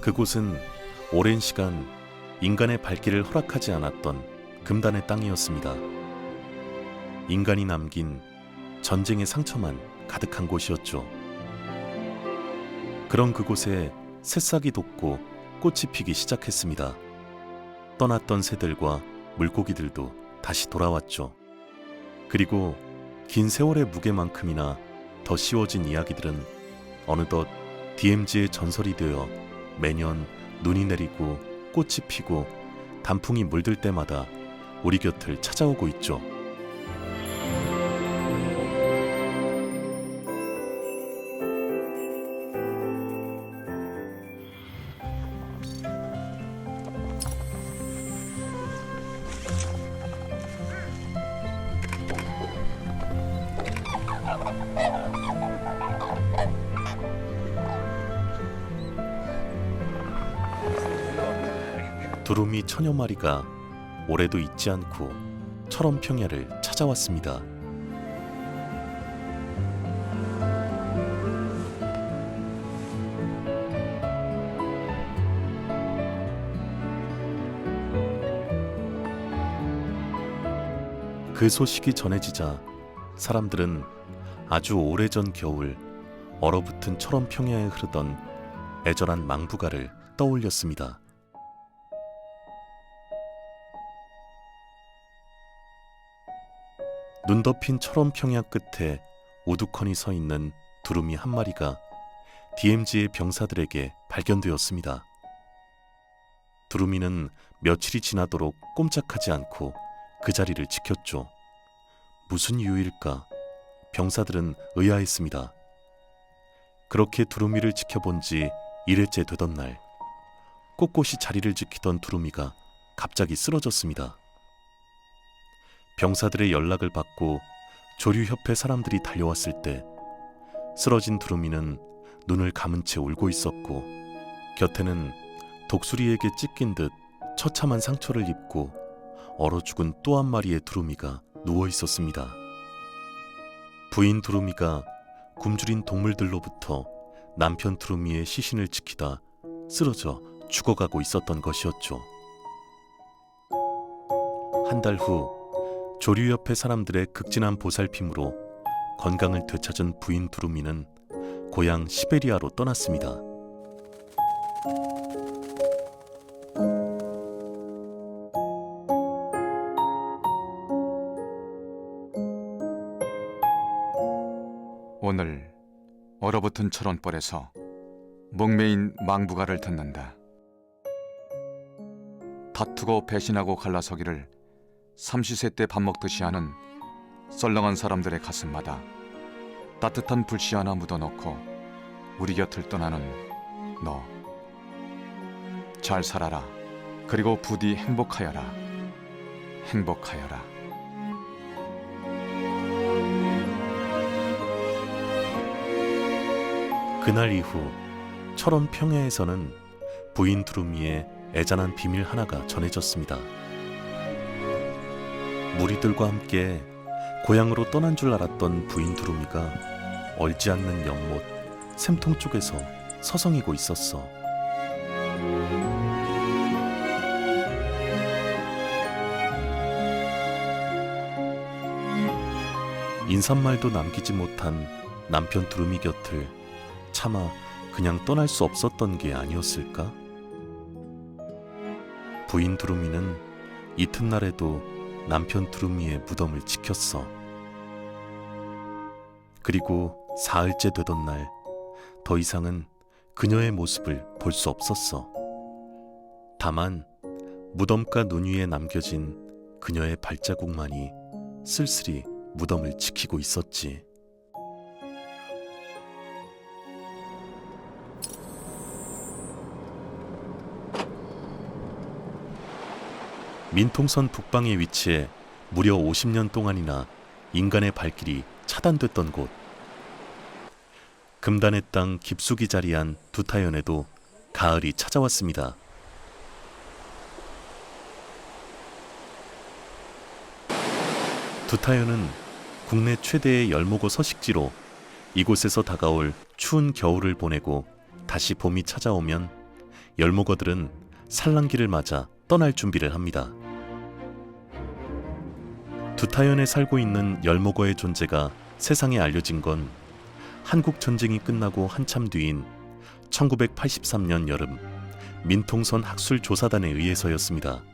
그곳은 오랜 시간 인간의 발길을 허락하지 않았던 금단의 땅이었습니다. 인간이 남긴 전쟁의 상처만 가득한 곳이었죠. 그런 그곳에 새싹이 돋고 꽃이 피기 시작했습니다. 떠났던 새들과 물고기들도 다시 돌아왔죠. 그리고 긴 세월의 무게만큼이나 더 씌워진 이야기들은 어느덧 DMZ의 전설이 되어 매년 눈이 내리고 꽃이 피고 단풍이 물들 때마다 우리 곁을 찾아오고 있죠. 두루미 천여 마리가 올해도 잊지 않고 철원 평야를 찾아왔습니다. 그 소식이 전해지자 사람들은 아주 오래전 겨울 얼어붙은 철원 평야에 흐르던 애절한 망부가를 떠올렸습니다. 눈 덮인 철원 평야 끝에 우두커니 서 있는 두루미 한 마리가 DMZ의 병사들에게 발견되었습니다. 두루미는 며칠이 지나도록 꼼짝하지 않고 그 자리를 지켰죠. 무슨 이유일까? 병사들은 의아했습니다. 그렇게 두루미를 지켜본 지 1회째 되던 날, 꼿꼿이 자리를 지키던 두루미가 갑자기 쓰러졌습니다. 병사들의 연락을 받고 조류협회 사람들이 달려왔을 때 쓰러진 두루미는 눈을 감은 채 울고 있었고, 곁에는 독수리에게 찢긴 듯 처참한 상처를 입고 얼어 죽은 또 한 마리의 두루미가 누워 있었습니다. 부인 두루미가 굶주린 동물들로부터 남편 두루미의 시신을 지키다 쓰러져 죽어가고 있었던 것이었죠. 한 달 후 조류협회 사람들의 극진한 보살핌으로 건강을 되찾은 부인 두루미는 고향 시베리아로 떠났습니다. 오늘 얼어붙은 철원벌에서 목매인 망부가를 듣는다. 다투고 배신하고 갈라서기를 삼시세 때 밥 먹듯이 하는 썰렁한 사람들의 가슴마다 따뜻한 불씨 하나 묻어놓고 우리 곁을 떠나는 너. 잘 살아라. 그리고 부디 행복하여라. 행복하여라. 그날 이후 철원 평야에서는 부인 두루미의 애잔한 비밀 하나가 전해졌습니다. 무리들과 함께 고향으로 떠난 줄 알았던 부인 두루미가 얼지 않는 연못 샘통 쪽에서 서성이고 있었어. 인사말도 남기지 못한 남편 두루미 곁을 차마 그냥 떠날 수 없었던 게 아니었을까? 부인 두루미는 이튿날에도 남편 두루미의 무덤을 지켰어. 그리고 사흘째 되던 날, 더 이상은 그녀의 모습을 볼 수 없었어. 다만 무덤가 눈 위에 남겨진 그녀의 발자국만이 쓸쓸히 무덤을 지키고 있었지. 민통선 북방에 위치해 무려 50년 동안이나 인간의 발길이 차단됐던 곳. 금단의 땅 깊숙이 자리한 두타연에도 가을이 찾아왔습니다. 두타연은 국내 최대의 열목어 서식지로 이곳에서 다가올 추운 겨울을 보내고 다시 봄이 찾아오면 열목어들은 산란기를 맞아 떠날 준비를 합니다. 두타연에 살고 있는 열목어의 존재가 세상에 알려진 건 한국 전쟁이 끝나고 한참 뒤인 1983년 여름 민통선 학술조사단에 의해서였습니다.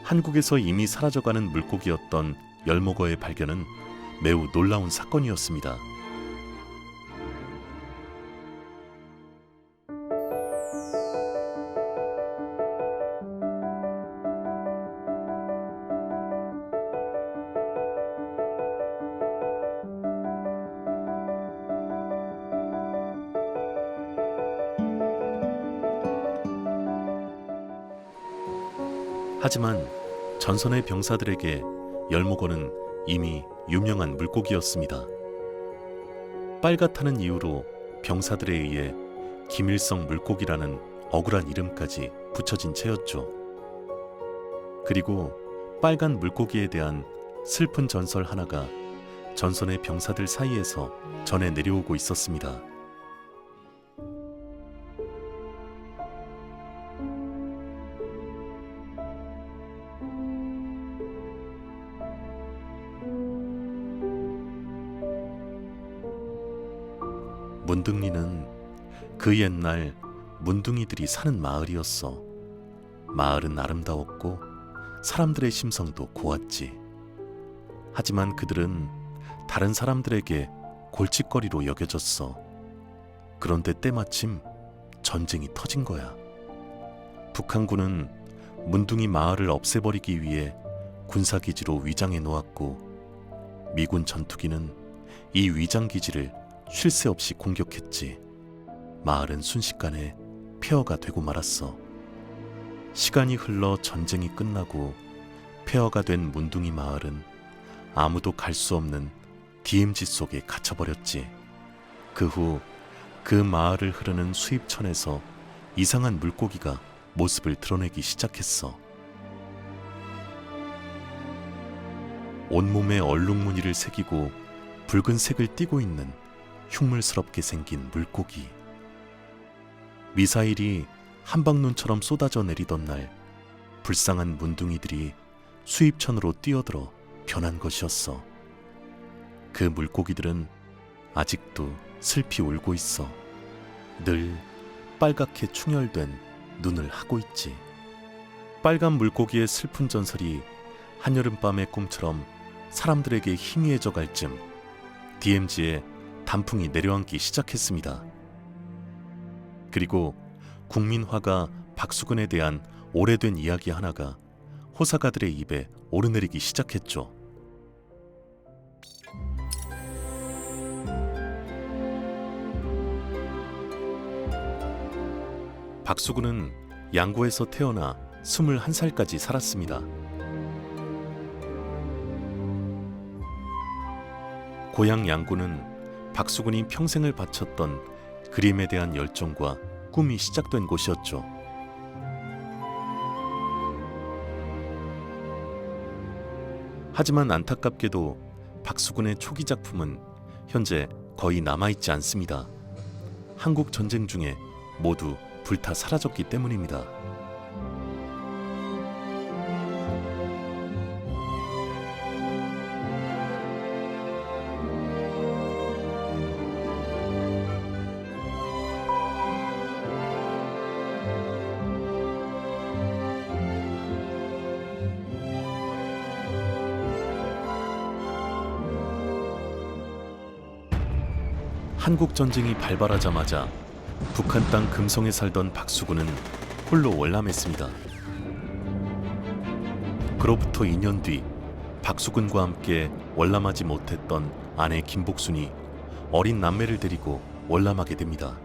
한국에서 이미 사라져가는 물고기였던 열목어의 발견은 매우 놀라운 사건이었습니다. 하지만 전선의 병사들에게 열목어는 이미 유명한 물고기였습니다. 빨갛다는 이유로 병사들에 의해 김일성 물고기라는 억울한 이름까지 붙여진 채였죠. 그리고 빨간 물고기에 대한 슬픈 전설 하나가 전선의 병사들 사이에서 전해 내려오고 있었습니다. 문둥리는 그 옛날 문둥이들이 사는 마을이었어. 마을은 아름다웠고 사람들의 심성도 고왔지. 하지만 그들은 다른 사람들에게 골칫거리로 여겨졌어. 그런데 때마침 전쟁이 터진 거야. 북한군은 문둥이 마을을 없애버리기 위해 군사기지로 위장해 놓았고 미군 전투기는 이 위장기지를 쉴 새 없이 공격했지. 마을은 순식간에 폐허가 되고 말았어. 시간이 흘러 전쟁이 끝나고 폐허가 된 문둥이 마을은 아무도 갈 수 없는 DMZ 속에 갇혀버렸지. 그 후 그 마을을 흐르는 수입천에서 이상한 물고기가 모습을 드러내기 시작했어. 온몸에 얼룩무늬를 새기고 붉은색을 띠고 있는 흉물스럽게 생긴 물고기. 미사일이 한방눈처럼 쏟아져 내리던 날 불쌍한 문둥이들이 수입천으로 뛰어들어 변한 것이었어. 그 물고기들은 아직도 슬피 울고 있어. 늘 빨갛게 충혈된 눈을 하고 있지. 빨간 물고기의 슬픈 전설이 한여름밤의 꿈처럼 사람들에게 희미해져 갈 즈음 DMZ에 단풍이 내려앉기 시작했습니다. 그리고 국민화가 박수근에 대한 오래된 이야기 하나가 호사가들의 입에 오르내리기 시작했죠. 박수근은 양구에서 태어나 21살까지 살았습니다. 고향 양구는 박수근이 평생을 바쳤던 그림에 대한 열정과 꿈이 시작된 곳이었죠. 하지만 안타깝게도 박수근의 초기 작품은 현재 거의 남아있지 않습니다. 한국 전쟁 중에 모두 불타 사라졌기 때문입니다. 한국 전쟁이 발발하자마자 북한 땅 금성에 살던 박수근은 홀로 월남했습니다. 그로부터 2년 뒤 박수근과 함께 월남하지 못했던 아내 김복순이 어린 남매를 데리고 월남하게 됩니다.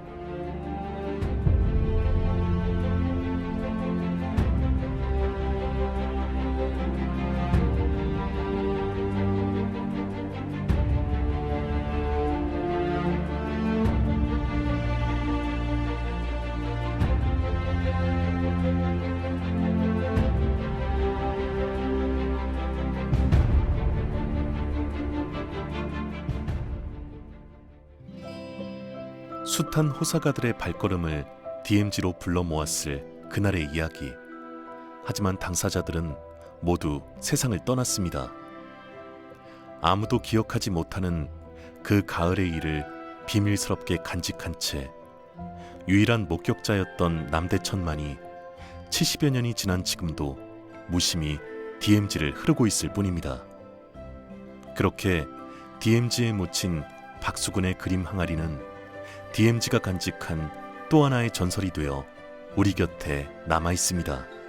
숱한 호사가들의 발걸음을 DMZ로 불러 모았을 그날의 이야기. 하지만 당사자들은 모두 세상을 떠났습니다. 아무도 기억하지 못하는 그 가을의 일을 비밀스럽게 간직한 채 유일한 목격자였던 남대천만이 70여 년이 지난 지금도 무심히 DMZ를 흐르고 있을 뿐입니다. 그렇게 DMZ에 묻힌 박수근의 그림 항아리는 DMZ가 간직한 또 하나의 전설이 되어 우리 곁에 남아 있습니다.